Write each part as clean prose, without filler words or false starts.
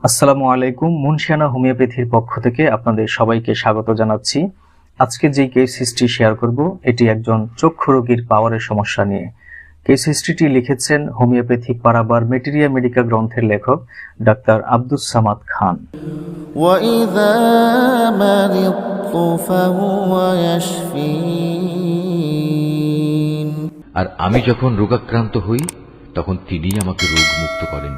আসসালামু আলাইকুম। মুনশিয়ানা হোমিওপ্যাথির পক্ষ থেকে আপনাদের সবাইকে স্বাগত জানাচ্ছি। আজকে যে কেস হিস্ট্রি শেয়ার করব এটি একজন চক্ষু রোগীর পাওয়ারের সমস্যা নিয়ে। কেস হিস্ট্রিটি লিখেছেন হোমিওপ্যাথিক পারাবার মেটেরিয়া মেডিকা গ্রন্থের লেখক ডাক্তার আব্দুস সামাদ খান। وَإِذَا مَرِضْتُ فَهُوَ يَشْفِينِ। আর আমি যখন রোগাক্রান্ত হই তখন তিনি আমাকে রোগ মুক্ত করেন।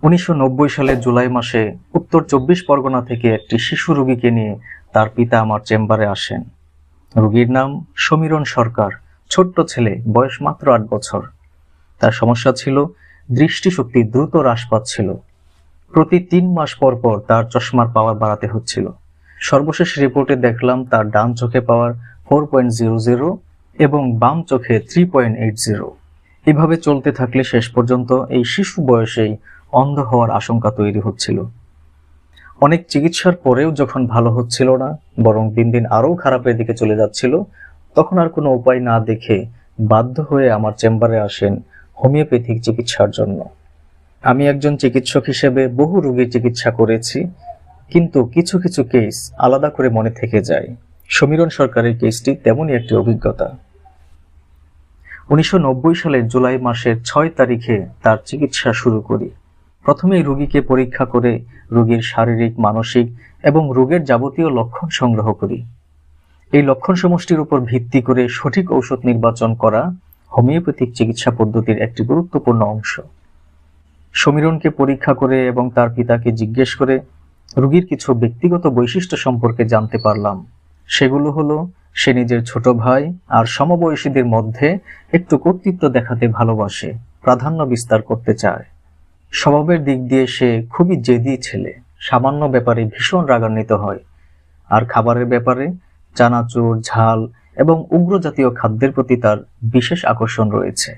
1990 সালের জুলাই মাসে উত্তর 24 পরগনা থেকে একটি শিশু রোগীকে নিয়ে তার পিতা আমার চেম্বারে আসেন। রোগীর নাম সমীরণ সরকার, ছোট্ট ছেলে, বয়স মাত্র 8 বছর। তার সমস্যা ছিল দৃষ্টিশক্তি দ্রুত হ্রাস পাচ্ছিল। প্রতি 3 মাস পর পর তার চশমার পাওয়ার বাড়াতে হচ্ছিল। সর্বশেষ রিপোর্টে দেখলাম তার ডান চোখে পাওয়ার 4.00 এবং বাম চোখে 3.80। এভাবে চলতে থাকলে শেষ পর্যন্ত এই শিশু বয়সেই অন্ধ হওয়ার আশঙ্কা তৈরি হচ্ছিল। অনেক চিকিৎসার পরেও যখন ভালো হচ্ছিল না, বরং দিন দিন আরও খারাপের দিকে চলে যাচ্ছিল, তখন আর কোনো উপায় না দেখে বাধ্য হয়ে আমার চেম্বারে আসেন হোমিওপ্যাথিক চিকিৎসার জন্য। আমি একজন চিকিৎসক হিসেবে বহু রোগীর চিকিৎসা করেছি, কিন্তু কিছু কিছু কেস আলাদা করে মনে থেকে যায়। সমীরণ সরকারের কেসটি তেমনই একটি অভিজ্ঞতা। 1990 সালের জুলাই মাসের 6 তারিখে তার চিকিৎসা শুরু করি। প্রথমেই রোগীকে পরীক্ষা করে রোগীর শারীরিক, মানসিক এবং রোগের যাবতীয় লক্ষণ সংগ্রহ করি। এই লক্ষণ সমষ্টির উপর ভিত্তি করে সঠিক ঔষধ নির্বাচন করা হোমিওপ্যাথিক চিকিৎসা পদ্ধতির একটি গুরুত্বপূর্ণ অংশ। সমীরণকে পরীক্ষা করে এবং তার পিতাকে জিজ্ঞেস করে রোগীর কিছু ব্যক্তিগত বৈশিষ্ট্য সম্পর্কে জানতে পারলাম। সেগুলো হলো, সে নিজের ছোট ভাই আর সমবয়সীদের মধ্যে একটু কর্তৃত্ব দেখাতে ভালোবাসে, প্রাধান্য বিস্তার করতে চায়। স্বভাবের দিক দিয়ে সে খুবই জেদি ছেলে, সামান্য ব্যাপারে ভীষণ রাগান্বিত হয়। আর খাবারের ব্যাপারে চানাচুর, ঝাল এবং উগ্র জাতীয় খাদ্যের প্রতি তার বিশেষ আকর্ষণ রয়েছে।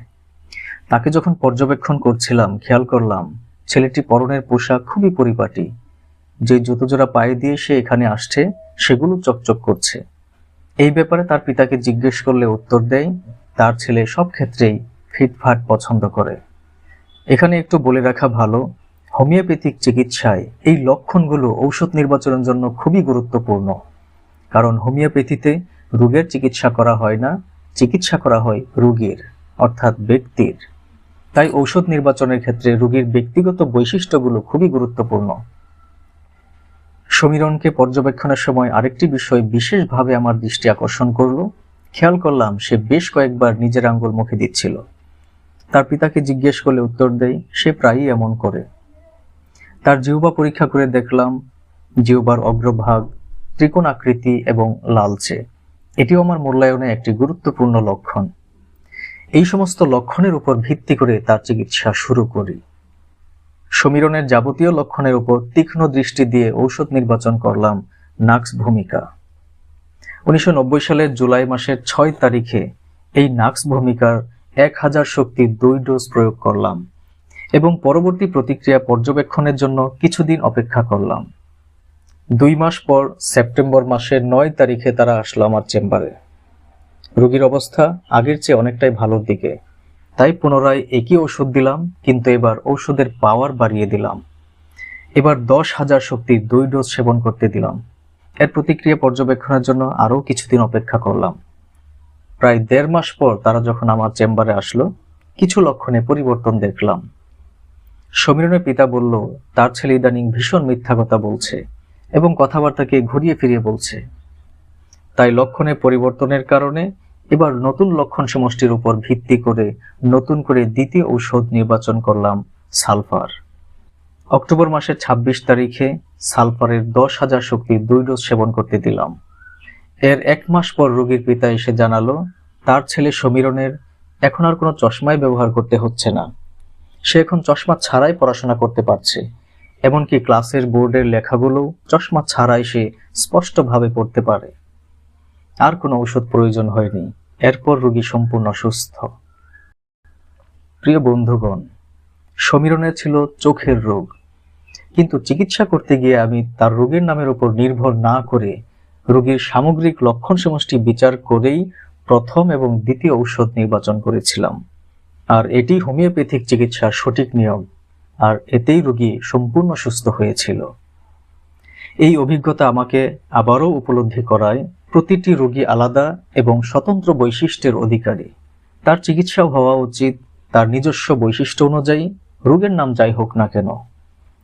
তাকে যখন পর্যবেক্ষণ করছিলাম, খেয়াল করলাম ছেলেটি পরনের পোশাক খুবই পরিপাটি। যে জুতো জোড়া পায়ে দিয়ে সে এখানে আসছে সেগুলো চকচক করছে। এই ব্যাপারে তার পিতাকে জিজ্ঞেস করলে উত্তর দেয় তার ছেলে সব ক্ষেত্রেই ফিটফাট পছন্দ করে। এখানে একটু বলে রাখা ভালো, হোমিওপ্যাথিক চিকিৎসায় এই লক্ষণগুলো ঔষধ নির্বাচনের জন্য খুবই গুরুত্বপূর্ণ। কারণ হোমিওপ্যাথিতে রোগের চিকিৎসা করা হয় না, চিকিৎসা করা হয় রোগীর, অর্থাৎ ব্যক্তির। তাই ঔষধ নির্বাচনের ক্ষেত্রে রোগীর ব্যক্তিগত বৈশিষ্ট্যগুলো খুবই গুরুত্বপূর্ণ। সমীরণকে পর্যবেক্ষণের সময় আরেকটি বিষয় বিশেষভাবে আমার দৃষ্টি আকর্ষণ করলো। খেয়াল করলাম সে বেশ কয়েকবার নিজের আঙ্গুল মুখে দিচ্ছিল। তার পিতাকে জিজ্ঞেস করলে উত্তর দেয় সে প্রায়ই এমন করে। তার জিহ্বা পরীক্ষা করে দেখলাম জিহ্বার অগ্রভাগ ত্রিকোণ আকৃতি এবং লালচে। এটিও আমার মূল্যায়নে একটি গুরুত্বপূর্ণ লক্ষণ। এই সমস্ত লক্ষণের উপর ভিত্তি করে তার চিকিৎসা শুরু করি। সমীরণের যাবতীয় লক্ষণের উপর তীক্ষ্ণ দৃষ্টি দিয়ে ঔষধ নির্বাচন করলাম নাক্স ভূমিকা। 1990 সালের জুলাই মাসের 6 তারিখে এই নাক্স ভূমিকার 1000 শক্তির 2 ডোজ প্রয়োগ করলাম এবং পরবর্তী প্রতিক্রিয়া পর্যবেক্ষণের জন্য কিছুদিন অপেক্ষা করলাম। 2 মাস পর সেপ্টেম্বর মাসের 9 তারিখে তারা আসলো আমার চেম্বারে। রোগীর অবস্থা আগের চেয়ে অনেকটাই ভালোর দিকে। তাই পুনরায় একই ওষুধ দিলাম, কিন্তু এবার ঔষধের পাওয়ার বাড়িয়ে দিলাম। এবার 10,000 শক্তির 2 ডোজ সেবন করতে দিলাম। এর প্রতিক্রিয়া পর্যবেক্ষণের জন্য আরও কিছুদিন অপেক্ষা করলাম। প্রায় 1.5 মাস পর তারা যখন আমার চেম্বারে আসলো, কিছু লক্ষণে পরিবর্তন দেখলাম। সমীরণের পিতা বলল তার ছেলে ইদানিং ভীষণ মিথ্যা কথা বলছে এবং কথাবার্তাকে ঘুরিয়ে ফিরিয়ে বলছে। তাই লক্ষণে পরিবর্তনের কারণে এবার নতুন লক্ষণ সমষ্টির উপর ভিত্তি করে নতুন করে দ্বিতীয় ঔষধ নির্বাচন করলাম সালফার। অক্টোবর মাসের 26 তারিখে সালফারের 10,000 শক্তির 2 ডোজ সেবন করতে দিলাম। এর 1 মাস পর রোগীর পিতা এসে জানালো তার ছেলে সমীরণের এখন আর কোনো চশমাই ব্যবহার করতে হচ্ছে না। সে এখন চশমা ছাড়াই পড়াশোনা করতে পারছে, এমনকি ক্লাসের বোর্ডের লেখাগুলো চশমা ছাড়াই সে স্পষ্টভাবে পড়তে পারে। আর কোনো ঔষধ প্রয়োজন হয়নি। এরপর রোগী সম্পূর্ণ সুস্থ। প্রিয় বন্ধুগণ, সমীরণের ছিল চোখের রোগ, কিন্তু চিকিৎসা করতে গিয়ে আমি তার রোগের নামের উপর নির্ভর না করে রোগীর সামগ্রিক লক্ষণ সমষ্টি বিচার করেই প্রথম এবং দ্বিতীয় ঔষধ নির্বাচন করেছিলাম। আর এটি হোমিওপ্যাথিক চিকিৎসার সঠিক নিয়ম। আর এতেই রোগী সম্পূর্ণ সুস্থ হয়েছিল। এই অভিজ্ঞতা আমাকে আবারও উপলব্ধি করায় প্রতিটি রোগী আলাদা এবং স্বতন্ত্র বৈশিষ্ট্যের অধিকারী। তার চিকিৎসাও হওয়া উচিত তার নিজস্ব বৈশিষ্ট্য অনুযায়ী, রোগের নাম যাই হোক না কেন।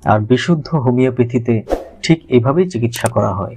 আর বিশুদ্ধ হোমিওপ্যাথিতে ঠিক এভাবেই চিকিৎসা করা হয়।